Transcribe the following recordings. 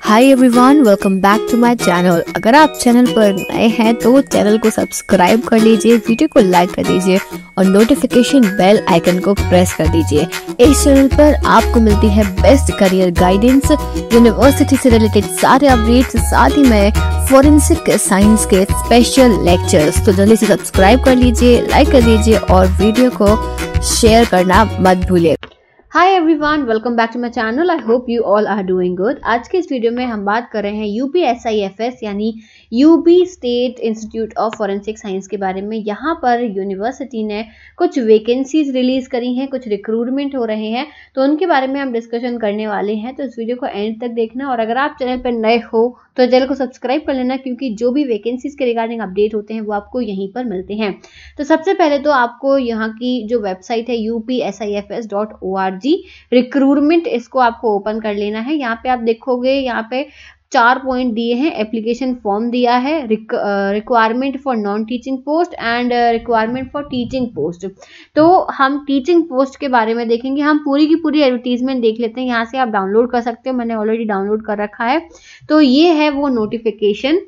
Hi everyone, welcome back to my channel. अगर आप channel पर नए हैं तो चैनल को सब्सक्राइब कर लीजिए, वीडियो को लाइक कर दीजिए और नोटिफिकेशन बेल आइकन को प्रेस कर दीजिए। इस चैनल पर आपको मिलती है बेस्ट करियर गाइडेंस, यूनिवर्सिटी से रिलेटेड सारे अपडेट्स, साथ ही में फॉरेंसिक साइंस के स्पेशल लेक्चर्स। तो जल्दी से सब्सक्राइब कर लीजिए, लाइक कर दीजिए और वीडियो को शेयर करना मत भूलिए। Hi everyone, welcome back to my channel. I hope you all are doing good. आज के इस वीडियो में हम बात कर रहे हैं UPSIFS यानी UP state institute of forensic science के बारे में। यहाँ पर यूनिवर्सिटी ने कुछ वैकेंसीज रिलीज करी हैं, कुछ रिक्रूटमेंट हो रहे हैं, तो उनके बारे में हम डिस्कशन करने वाले हैं। तो इस वीडियो को एंड तक देखना और अगर आप चैनल पर नए हो तो चैनल को सब्सक्राइब कर लेना, क्योंकि जो भी वैकेंसीज के रिगार्डिंग अपडेट होते हैं वो आपको यहीं पर मिलते हैं। तो सबसे पहले तो आपको यहाँ की जो वेबसाइट है UPSIFS.org रिक्रूटमेंट, इसको आपको ओपन कर लेना है। यहाँ पे आप देखोगे, यहाँ पे 4 पॉइंट दिए हैं। एप्लीकेशन फॉर्म दिया है, requirement for non teaching post and requirement for teaching post. तो हम टीचिंग पोस्ट के बारे में देखेंगे। हम पूरी की पूरी एडवर्टीजमेंट देख लेते हैं। यहाँ से आप डाउनलोड कर सकते हो, मैंने ऑलरेडी डाउनलोड कर रखा है। तो ये है वो नोटिफिकेशन,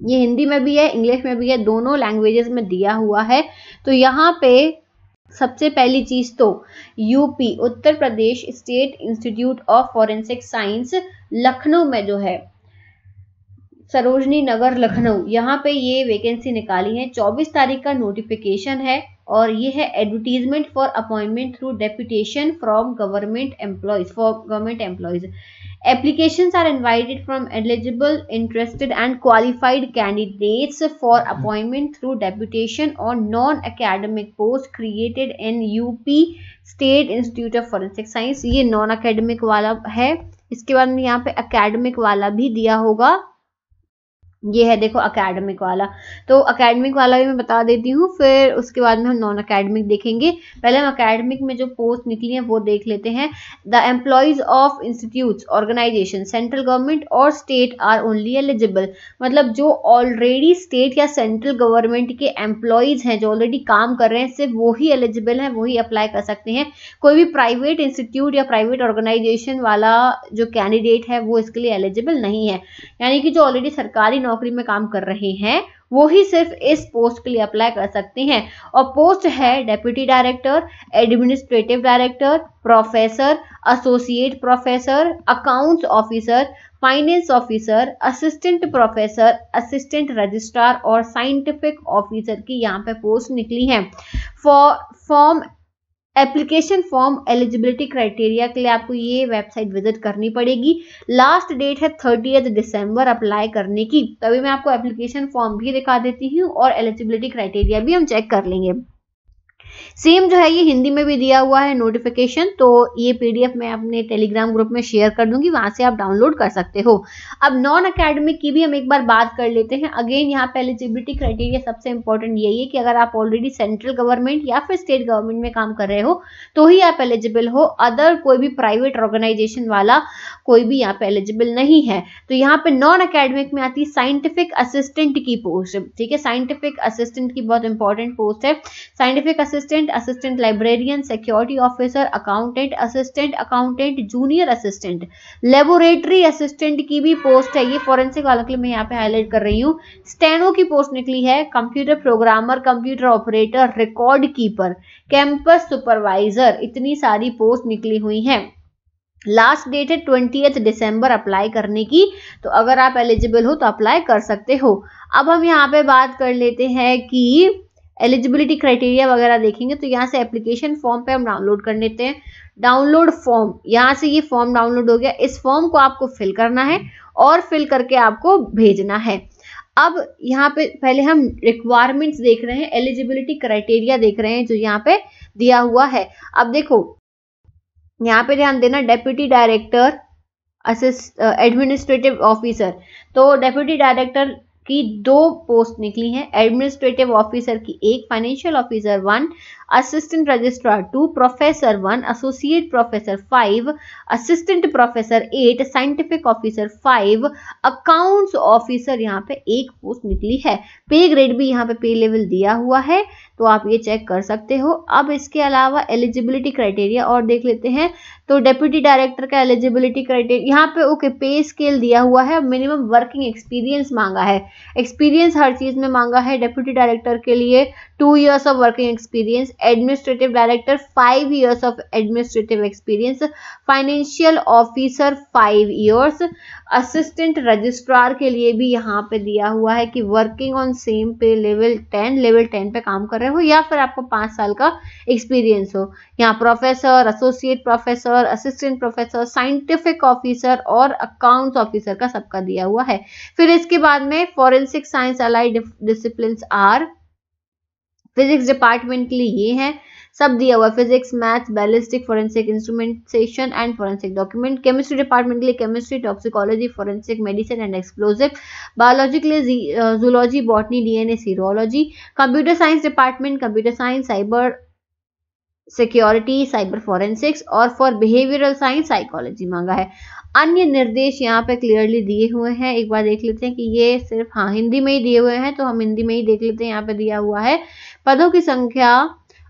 ये हिंदी में भी है, इंग्लिश में भी है, दोनों लैंग्वेजेस में दिया हुआ है। तो यहाँ पे सबसे पहली चीज तो UP Uttar Pradesh state institute of forensic science Lucknow में जो है, सरोजनी नगर लखनऊ, यहाँ पे ये वैकेंसी निकाली है। 24 तारीख का नोटिफिकेशन है और ये है advertisement for appointment through deputation from government employees for government employees. Applications are invited from eligible, interested and qualified candidates for appointment through deputation on non-academic post created in UP State Institute of Forensic Science। ये non-academic वाला है। इसके बाद में यहाँ पे academic वाला भी दिया होगा। ये है देखो अकेडमिक वाला, तो अकेडमिक वाला भी मैं बता देती हूँ, फिर उसके बाद में हम नॉन अकेडमिक देखेंगे। पहले हम अकेडमिक में जो पोस्ट निकली है वो देख लेते हैं। The employees of institutes organisation central government और स्टेट आर ओनली एलिजिबल। मतलब जो ऑलरेडी स्टेट या सेंट्रल गवर्नमेंट के एम्प्लॉयज हैं, जो ऑलरेडी काम कर रहे हैं, सिर्फ वही एलिजिबल हैं, वही अप्लाई कर सकते हैं। कोई भी प्राइवेट इंस्टीट्यूट या प्राइवेट ऑर्गेनाइजेशन वाला जो कैंडिडेट है वो इसके लिए एलिजिबल नहीं है। यानी कि जो ऑलरेडी सरकारी नौकरी में काम कर रहे हैं वो ही सिर्फ इस पोस्ट के लिए अप्लाई कर सकते हैं। और पोस्ट है deputy director, administrative director, professor, associate professor, accounts officer, finance officer, assistant professor, assistant registrar और साइंटिफिक ऑफिसर की यहाँ पे पोस्ट निकली है। Form application form eligibility criteria के लिए आपको ये वेबसाइट विजिट करनी पड़ेगी। लास्ट डेट है 30 दिसंबर अप्लाई करने की। तभी मैं आपको एप्लीकेशन फॉर्म भी दिखा देती हूँ और एलिजिबिलिटी क्राइटेरिया भी हम चेक कर लेंगे। सेम जो है ये हिंदी में भी दिया हुआ है नोटिफिकेशन, तो ये PDF मैं अपने टेलीग्राम ग्रुप में शेयर कर दूंगी, वहां से आप डाउनलोड कर सकते हो। अब नॉन अकेडमिक की भी हम एक बार बात कर लेते हैं। अगेन यहाँ पे एलिजिबिलिटी क्राइटेरिया सबसे इंपॉर्टेंट यही है कि अगर आप ऑलरेडी सेंट्रल गवर्नमेंट या फिर स्टेट गवर्नमेंट में काम कर रहे हो तो ही आप एलिजिबल हो। अदर कोई भी प्राइवेट ऑर्गेनाइजेशन वाला कोई भी यहाँ पे एलिजिबल नहीं है। तो यहाँ पे नॉन अकेडमिक में आती है साइंटिफिक असिस्टेंट की पोस्ट। ठीक है, साइंटिफिक असिस्टेंट की बहुत इंपॉर्टेंट पोस्ट है। Scientific assistant librarian, security officer, accountant, assistant accountant, junior assistant, laboratory assistant की भी पोस्ट है। ये फॉरेंसिक वालों के लिए मैं यहाँ पे हाईलाइट कर रही हूँ। स्टेनो की पोस्ट निकली है, computer programmer, computer operator, record keeper, campus supervisor, इतनी सारी पोस्ट निकली हुई हैं। लास्ट डेट है 20 दिसंबर अप्लाई करने की, तो अगर आप एलिजिबल हो तो अप्लाई कर सकते हो। अब हम यहाँ पे बात कर लेते हैं कि एलिजिबिलिटी क्राइटेरिया वगैरह देखेंगे। तो यहाँ से एप्लीकेशन फॉर्म पे हम डाउनलोड कर लेते हैं। डाउनलोड फॉर्म, यहाँ से ये फॉर्म डाउनलोड हो गया। इस फॉर्म को आपको फिल करना है और फिल करके आपको भेजना है। अब यहाँ पे पहले हम रिक्वायरमेंट्स देख रहे हैं, एलिजिबिलिटी क्राइटेरिया देख रहे हैं जो यहाँ पे दिया हुआ है। अब देखो यहाँ पे ध्यान देना, डेप्यूटी डायरेक्टर, एडमिनिस्ट्रेटिव ऑफिसर। तो डेप्यूटी डायरेक्टर की 2 पोस्ट निकली हैं, एडमिनिस्ट्रेटिव ऑफिसर की 1, financial officer 1, assistant registrar 2, professor 1, associate professor 5, assistant professor 8, scientific officer 5, accounts officer यहाँ पे एक पोस्ट निकली है। पे ग्रेड भी यहाँ पे पे लेवल दिया हुआ है, तो आप ये चेक कर सकते हो। अब इसके अलावा एलिजिबिलिटी क्राइटेरिया और देख लेते हैं। तो डेप्यूटी डायरेक्टर का एलिजिबिलिटी क्राइटेरिया यहाँ पे ओके, पे स्केल दिया हुआ है, मिनिमम वर्किंग एक्सपीरियंस मांगा है, एक्सपीरियंस हर चीज में मांगा है। डेप्यूटी डायरेक्टर के लिए 2 years of working experience, administrative director 5 years of administrative experience, financial officer 5 years, assistant registrar के लिए भी यहाँ पे दिया हुआ है कि वर्किंग ऑन सेम पे लेवल 10 पे काम कर रहे हो या फिर आपको 5 साल का एक्सपीरियंस हो। यहाँ professor, associate professor, assistant professor, scientific officer और अकाउंट्स ऑफिसर का सबका दिया हुआ है। फिर इसके बाद में forensic science allied disciplines are, physics department के लिए ये है, सब दिया हुआ, physics, maths, ballistic, forensic instrumentation and forensic document. Chemistry department के लिए chemistry, toxicology, forensic medicine and explosive. Biology के लिए zoology, botany, DNA, serology. Computer science department, computer science, cyber security, cyber forensics और फॉर बिहेवियरल साइंस साइकोलॉजी मांगा है। अन्य निर्देश यहाँ पे क्लियरली दिए हुए हैं, एक बार देख लेते हैं कि ये सिर्फ हाँ हिंदी में ही दिए हुए हैं, तो हम हिंदी में ही देख लेते हैं। यहाँ पे दिया हुआ है पदों की संख्या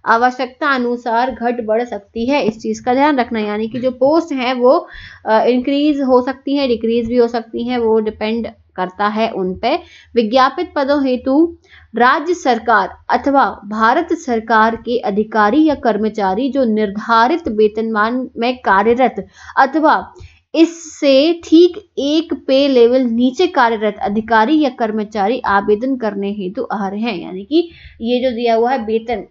आवश्यकता अनुसार घट बढ़ सकती है, इस चीज का ध्यान रखना, यानी कि जो पोस्ट है वो इंक्रीज हो सकती है, डिक्रीज भी हो सकती है, वो डिपेंड करता है उन पे। विज्ञापित पदों हेतु राज्य सरकार अथवा भारत सरकार के अधिकारी या कर्मचारी जो निर्धारित वेतनमान में कार्यरत अथवा इससे ठीक एक पे लेवल नीचे कार्यरत अधिकारी या कर्मचारी आवेदन करने हेतु अर्ह हैं। यानी कि ये जो दिया हुआ है वेतन,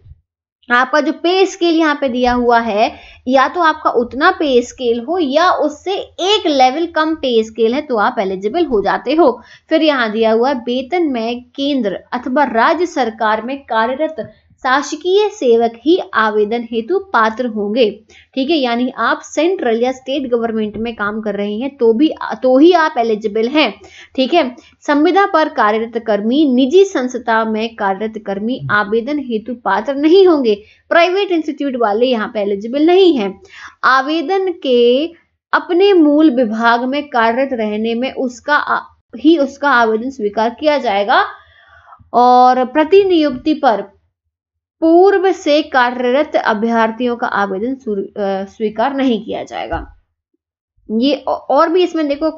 आपका जो पे स्केल यहाँ पे दिया हुआ है, या तो आपका उतना पे स्केल हो या उससे एक लेवल कम पे स्केल है तो आप एलिजिबल हो जाते हो। फिर यहाँ दिया हुआ है वेतन में केंद्र अथवा राज्य सरकार में कार्यरत शासकीय सेवक ही आवेदन हेतु पात्र होंगे। ठीक है, यानी आप सेंट्रल या स्टेट गवर्नमेंट में काम कर रहे हैं तो ही आप एलिजिबल हैं। ठीक है, संविदा पर कार्यरत कर्मी, निजी संस्था में कार्यरत कर्मी आवेदन हेतु पात्र नहीं होंगे। प्राइवेट इंस्टीट्यूट वाले यहाँ पे एलिजिबल नहीं हैं। आवेदन के अपने मूल विभाग में कार्यरत रहने में उसका आवेदन स्वीकार किया जाएगा और प्रतिनियुक्ति पर पूर्व से कार्यरत अभ्यर्थियों का आवेदन स्वीकार नहीं किया जाएगा। ये और भी इसमें देखो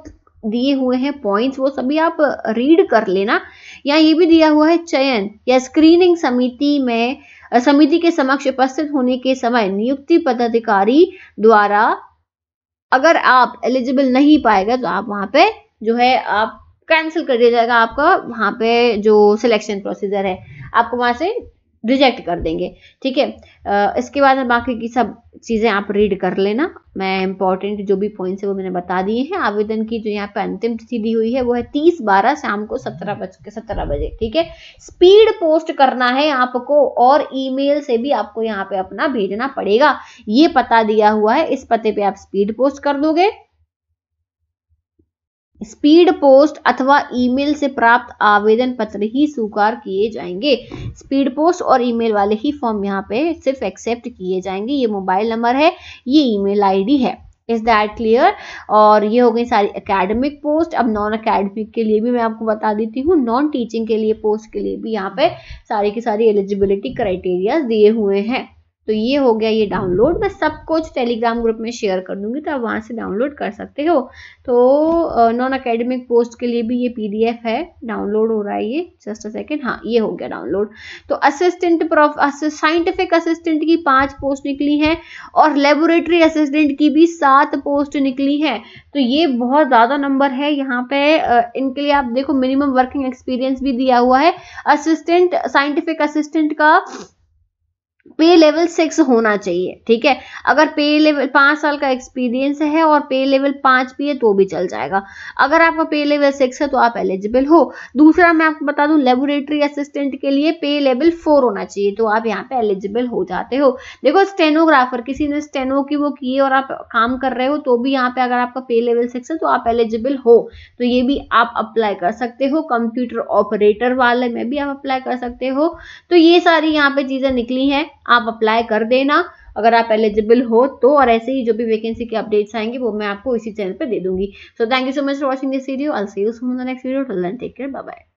दिए हुए हैं पॉइंट्स, वो सभी आप रीड कर लेना। यहाँ ये भी दिया हुआ है चयन या स्क्रीनिंग समिति के समक्ष उपस्थित होने के समय नियुक्ति पदाधिकारी द्वारा अगर आप एलिजिबल नहीं पाएगा तो आप वहां पे जो है आप कैंसिल कर दिया जाएगा, आपका वहां पे जो सिलेक्शन प्रोसीजर है आपको वहां से रिजेक्ट कर देंगे। ठीक है, इसके बाद बाकी की सब चीजें आप रीड कर लेना। मैं इंपॉर्टेंट जो भी पॉइंट्स है वो मैंने बता दिए हैं। आवेदन की जो यहाँ पे अंतिम तिथि दी हुई है वो है 30/12 शाम को 17 बजे। ठीक है, स्पीड पोस्ट करना है आपको और ईमेल से भी आपको यहाँ पे अपना भेजना पड़ेगा। ये पता दिया हुआ है, इस पते पे आप स्पीड पोस्ट कर दोगे। स्पीड पोस्ट अथवा ईमेल से प्राप्त आवेदन पत्र ही स्वीकार किए जाएंगे। स्पीड पोस्ट और ईमेल वाले ही फॉर्म यहाँ पे सिर्फ एक्सेप्ट किए जाएंगे। ये मोबाइल नंबर है, ये ईमेल आईडी है। Is that clear? और ये हो गई सारी एकेडमिक पोस्ट। अब नॉन एकेडमिक के लिए भी मैं आपको बता देती हूँ, नॉन टीचिंग के लिए पोस्ट के लिए भी यहाँ पे सारी की सारी एलिजिबिलिटी क्राइटेरिया दिए हुए हैं। तो ये हो गया ये डाउनलोड। मैं सब कुछ टेलीग्राम ग्रुप में शेयर कर दूंगी तो आप वहां से डाउनलोड कर सकते हो। तो नॉन एकेडमिक पोस्ट के लिए भी ये पीडीएफ है, डाउनलोड हो रहा है ये, जस्ट अ सेकेंड। हाँ, ये हो गया डाउनलोड। तो साइंटिफिक असिस्टेंट की 5 पोस्ट निकली है और लेबोरेटरी असिस्टेंट की भी 7 पोस्ट निकली है। तो ये बहुत ज्यादा नंबर है यहाँ पे। इनके लिए आप देखो मिनिमम वर्किंग एक्सपीरियंस भी दिया हुआ है। साइंटिफिक असिस्टेंट का पे लेवल 6 होना चाहिए। ठीक है, अगर पे लेवल 5 साल का एक्सपीरियंस है और पे लेवल 5 भी है तो भी चल जाएगा। अगर आपका पे लेवल 6 है तो आप एलिजिबल हो। दूसरा मैं आपको बता दूं, लेबोरेटरी असिस्टेंट के लिए पे लेवल 4 होना चाहिए तो आप यहाँ पे एलिजिबल हो जाते हो। देखो स्टेनोग्राफर, किसी ने स्टेनो की वो की है और आप काम कर रहे हो तो भी यहाँ पे अगर आपका पे लेवल 6 है तो आप एलिजिबल हो, तो ये भी आप अप्लाई कर सकते हो। कंप्यूटर ऑपरेटर वाले में भी आप अप्लाई कर सकते हो। तो ये सारी यहाँ पे चीजें निकली हैं। आप अप्लाई कर देना अगर आप एलिजिबल हो तो, और ऐसे ही जो भी वैकेंसी के अपडेट्स आएंगे वो मैं आपको इसी चैनल पे दे दूंगी। So thank you so much for watching this video. I will see you soon in the next video. Till then take care, bye bye.